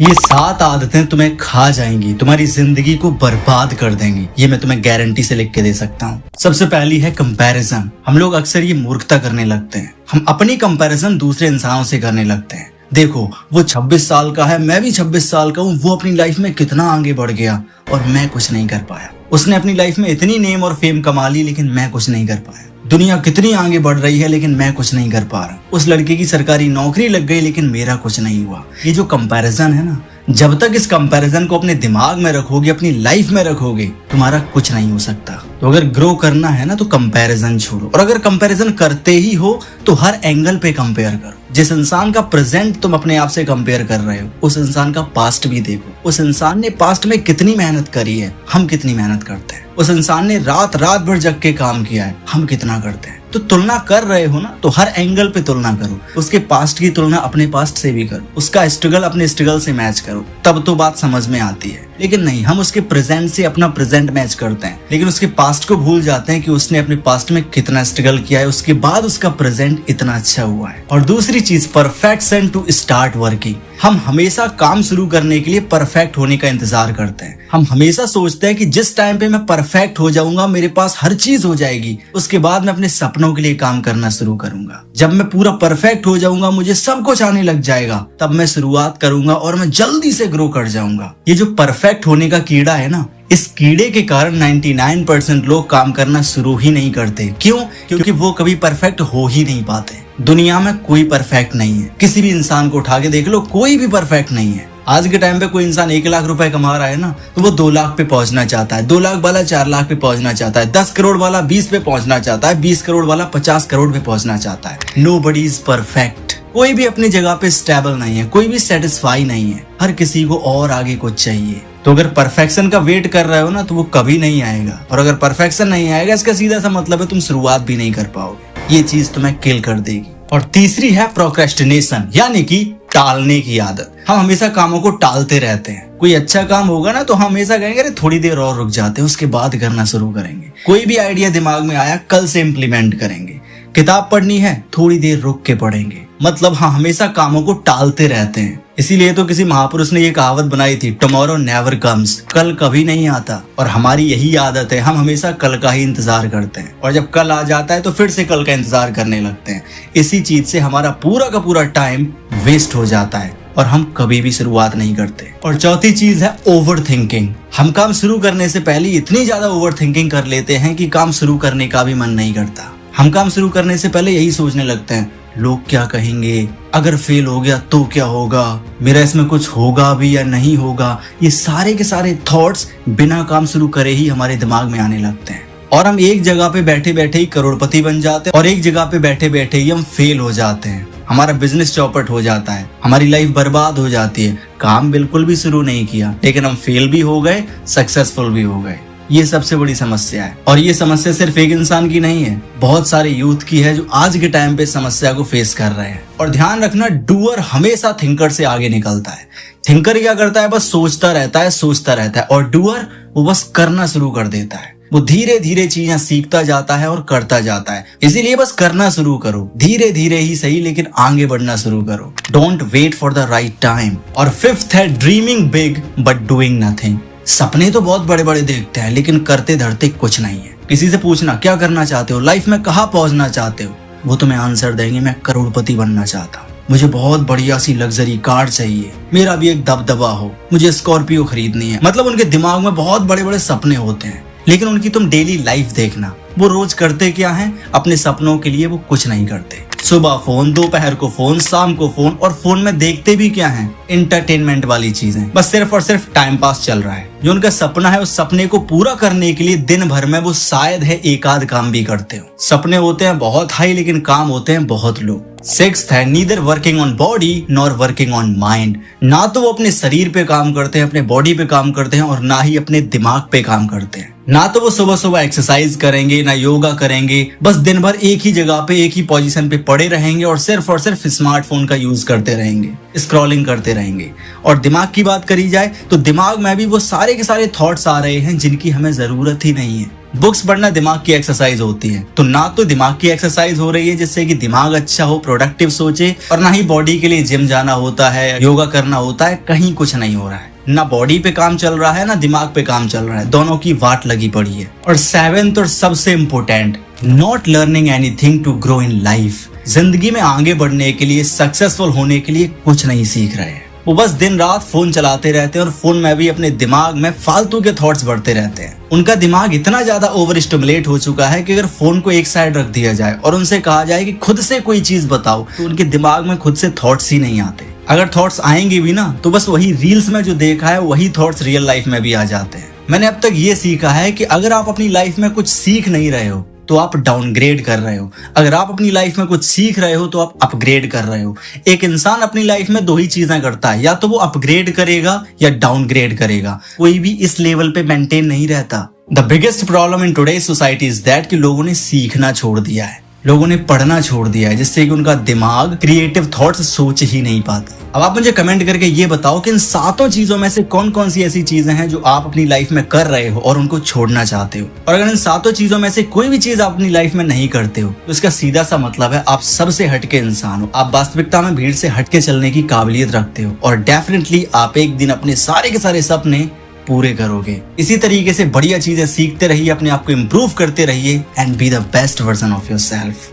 ये 7 आदतें तुम्हें खा जाएंगी, तुम्हारी जिंदगी को बर्बाद कर देंगी। ये मैं तुम्हें गारंटी से लिख के दे सकता हूँ। सबसे पहली है कंपैरिजन। हम लोग अक्सर ये मूर्खता करने लगते हैं। हम अपनी कंपैरिजन दूसरे इंसानों से करने लगते हैं। देखो, वो 26 साल का है, मैं भी 26 साल का हूँ, वो अपनी लाइफ में कितना आगे बढ़ गया और मैं कुछ नहीं कर पाया। उसने अपनी लाइफ में इतनी नेम और फेम कमा ली लेकिन मैं कुछ नहीं कर पाया। दुनिया कितनी आगे बढ़ रही है लेकिन मैं कुछ नहीं कर पा रहा। उस लड़के की सरकारी नौकरी लग गई लेकिन मेरा कुछ नहीं हुआ। ये जो कंपैरिजन है ना, जब तक इस कंपैरिजन को अपने दिमाग में रखोगे, अपनी लाइफ में रखोगे, तुम्हारा कुछ नहीं हो सकता। तो अगर ग्रो करना है ना तो कंपैरिजन छोड़ो, और अगर कंपैरिजन करते ही हो तो हर एंगल पे कंपेयर करो। जिस इंसान का प्रेजेंट तुम अपने आप से कंपेयर कर रहे हो, उस इंसान का पास्ट भी देखो। उस इंसान ने पास्ट में कितनी मेहनत करी है, हम कितनी मेहनत करते हैं। उस इंसान ने रात रात भर जग के काम किया है, हम कितना करते हैं। तो तुलना कर रहे हो ना, तो हर एंगल पे तुलना करो। उसके पास्ट की तुलना अपने पास्ट से भी करो, उसका स्ट्रगल अपने स्ट्रगल से मैच करो, तब तो बात समझ में आती है। लेकिन नहीं, हम उसके प्रेजेंट से अपना प्रेजेंट मैच करते हैं, लेकिन उसके पास्ट को भूल जाते हैं कि उसने अपने पास्ट में कितना स्ट्रगल किया है, उसके बाद उसका प्रेजेंट इतना अच्छा हुआ है। और दूसरी चीज, परफेक्शन टू स्टार्ट वर्किंग। हम हमेशा काम शुरू करने के लिए परफेक्ट होने का इंतजार करते हैं। हम हमेशा सोचते हैं कि जिस टाइम पे मैं परफेक्ट हो जाऊंगा, मेरे पास हर चीज हो जाएगी, उसके बाद मैं अपने सपनों के लिए काम करना शुरू करूंगा। जब मैं पूरा परफेक्ट हो जाऊंगा, मुझे सब कुछ आने लग जाएगा, तब मैं शुरुआत करूंगा और मैं जल्दी से ग्रो कर जाऊंगा। ये जो परफेक्ट होने का कीड़ा है ना, इस कीड़े के कारण 99% लोग काम करना शुरू ही नहीं करते। क्यों? क्योंकि वो कभी परफेक्ट हो ही नहीं पाते। दुनिया में कोई परफेक्ट नहीं है। किसी भी इंसान को उठा के देख लो, कोई भी परफेक्ट नहीं है। आज के टाइम पे कोई इंसान 1 लाख रुपए कमा रहा है ना, तो वो 2 लाख पे पहुंचना चाहता है, 2 लाख वाला 4 लाख पे पहुंचना चाहता है, 10 करोड़ वाला 20 पे पहुंचना चाहता है, 20 करोड़ वाला 50 करोड़ पे पहुंचना चाहता है। Nobody is perfect. कोई भी अपनी जगह पे स्टेबल नहीं है, कोई भी सेटिस्फाई नहीं है। हर किसी को और आगे कुछ चाहिए। तो अगर परफेक्शन का वेट कर रहे हो ना, तो वो कभी नहीं आएगा। और अगर परफेक्शन नहीं आएगा, इसका सीधा सा मतलब है तुम शुरुआत भी नहीं कर पाओगे। ये चीज तुम्हें किल कर देगी। और तीसरी है प्रोक्रेस्टिनेशन, यानी कि टालने की आदत। हम हमेशा कामों को टालते रहते हैं। कोई अच्छा काम होगा ना, तो हम हमेशा कहेंगे अरे थोड़ी देर और रुक जाते हैं, उसके बाद करना शुरू करेंगे। कोई भी आइडिया दिमाग में आया, कल से इम्प्लीमेंट करेंगे। किताब पढ़नी है, थोड़ी देर रुक के पढ़ेंगे। मतलब हाँ, हमेशा कामों को टालते रहते हैं। इसीलिए तो किसी महापुरुष ने ये कहावत बनाई थी, टुमारो नेवर कम्स। कल कभी नहीं आता। और हमारी यही आदत है, हम हमेशा कल का ही इंतजार करते हैं, और जब कल आ जाता है तो फिर से कल का इंतजार करने लगते हैं। इसी चीज से हमारा पूरा का पूरा टाइम वेस्ट हो जाता है और हम कभी भी शुरुआत नहीं करते। और चौथी चीज है ओवर थिंकिंग। हम काम शुरू करने से पहले इतनी ज्यादा ओवर थिंकिंग कर लेते हैं कि काम शुरू करने का भी मन नहीं करता। हम काम शुरू करने से पहले यही सोचने लगते हैं, लोग क्या कहेंगे, अगर फेल हो गया तो क्या होगा, मेरा इसमें कुछ होगा भी या नहीं होगा। ये सारे के सारे थॉट्स बिना काम शुरू करे ही हमारे दिमाग में आने लगते हैं, और हम एक जगह पे बैठे बैठे ही करोड़पति बन जाते हैं, और एक जगह पे बैठे बैठे ही हम फेल हो जाते हैं। हमारा बिजनेस चौपट हो जाता है, हमारी लाइफ बर्बाद हो जाती है। काम बिल्कुल भी शुरू नहीं किया, लेकिन हम फेल भी हो गए, सक्सेसफुल भी हो गए। ये सबसे बड़ी समस्या है। और ये समस्या सिर्फ एक इंसान की नहीं है, बहुत सारे यूथ की है जो आज के टाइम पे समस्या को फेस कर रहे हैं। और ध्यान रखना, डूअर हमेशा थिंकर से आगे निकलता है। थिंकर क्या करता है, बस सोचता रहता है, सोचता रहता है, और डूअर वो बस करना शुरू कर देता है। वो धीरे धीरे चीजें सीखता जाता है और करता जाता है। इसीलिए बस करना शुरू करो, धीरे धीरे ही सही, लेकिन आगे बढ़ना शुरू करो। Don't wait for the right time. और 5th है dreaming big but doing nothing. सपने तो बहुत बड़े बड़े देखते हैं, लेकिन करते धरते कुछ नहीं है। किसी से पूछना क्या करना चाहते हो, लाइफ में कहाँ पहुंचना चाहते हो, वो तुम्हें आंसर देंगे, मैं करोड़पति बनना चाहता हूँ, मुझे बहुत बढ़िया सी लग्जरी कार चाहिए, मेरा भी एक दबदबा हो, मुझे स्कॉर्पियो खरीदनी है। मतलब उनके दिमाग में बहुत बड़े बड़े सपने होते हैं, लेकिन उनकी तुम डेली लाइफ देखना, वो रोज करते क्या है, अपने सपनों के लिए वो कुछ नहीं करते। सुबह फोन, दोपहर को फोन, शाम को फोन, और फोन में देखते भी क्या है, एंटरटेनमेंट वाली चीजें। बस सिर्फ और सिर्फ टाइम पास चल रहा है। जो उनका सपना है, उस सपने को पूरा करने के लिए दिन भर में वो शायद है एक आध काम भी करते हो। सपने होते हैं बहुत हाई, लेकिन काम होते हैं बहुत लो। 6th है neither working on body nor working on mind. ना तो वो अपने शरीर पे काम करते हैं, अपने बॉडी पे काम करते हैं, और ना ही अपने दिमाग पे काम करते हैं। ना तो वो सुबह सुबह एक्सरसाइज करेंगे, ना योगा करेंगे, बस दिन भर एक ही जगह पे एक ही पोजीशन पे पड़े रहेंगे और सिर्फ स्मार्टफोन का यूज करते रहेंगे, स्क्रॉलिंग करते रहेंगे। और दिमाग की बात करी जाए तो दिमाग में भी वो सारे के सारे थॉट्स आ रहे हैं जिनकी हमें जरूरत ही नहीं है। बुक्स पढ़ना दिमाग की एक्सरसाइज होती है, तो ना तो दिमाग की एक्सरसाइज हो रही है जिससे कि दिमाग अच्छा हो, प्रोडक्टिव सोचे, और ना ही बॉडी के लिए जिम जाना होता है, योगा करना होता है। कहीं कुछ नहीं हो रहा है, ना बॉडी पे काम चल रहा है ना दिमाग पे काम चल रहा है, दोनों की वाट लगी पड़ी है। और 7th और सबसे important, not learning anything to grow in life. जिंदगी में आगे बढ़ने के लिए, सक्सेसफुल होने के लिए कुछ नहीं सीख रहे हैं। वो बस दिन रात फोन चलाते रहते हैं और फोन में भी अपने दिमाग में फालतू के थॉट्स बढ़ते रहते हैं। उनका दिमाग इतना ज्यादा ओवर स्टिमुलेट हो चुका है कि अगर फोन को एक साइड रख दिया जाए और उनसे कहा जाए कि खुद से कोई चीज बताओ, तो उनके दिमाग में खुद से थॉट्स ही नहीं आते। अगर थॉट्स आएंगे भी ना, तो बस वही रील्स में जो देखा है वही थॉट्स रियल लाइफ में भी आ जाते हैं। मैंने अब तक ये सीखा है कि अगर आप अपनी लाइफ में कुछ सीख नहीं रहे हो तो आप डाउनग्रेड कर रहे हो, अगर आप अपनी लाइफ में कुछ सीख रहे हो तो आप अपग्रेड कर रहे हो। एक इंसान अपनी लाइफ में 2 ही चीजें करता है, या तो वो अपग्रेड करेगा या डाउनग्रेड करेगा। कोई भी इस लेवल पे मेंटेन नहीं रहता। The biggest problem in today's society is that कि लोगों ने सीखना छोड़ दिया है, लोगों ने पढ़ना छोड़ दिया है, जिससे कि उनका दिमाग क्रिएटिव थॉट्स सोच ही नहीं पाता। अब आप मुझे कमेंट करके ये बताओ कि इन 7 चीजों में से कौन कौन सी ऐसी चीजें हैं जो आप अपनी लाइफ में कर रहे हो और उनको छोड़ना चाहते हो। और अगर इन 7 चीजों में से कोई भी चीज आप अपनी लाइफ में नहीं करते हो तो इसका सीधा सा मतलब है आप सबसे हटके इंसान हो। आप वास्तविकता में भीड़ से हटके चलने की काबिलियत रखते हो और डेफिनेटली आप एक दिन अपने सारे के सारे सपने पूरे करोगे। इसी तरीके से बढ़िया चीजें सीखते रहिए, अपने आप को इम्प्रूव करते रहिए and be the best version of yourself.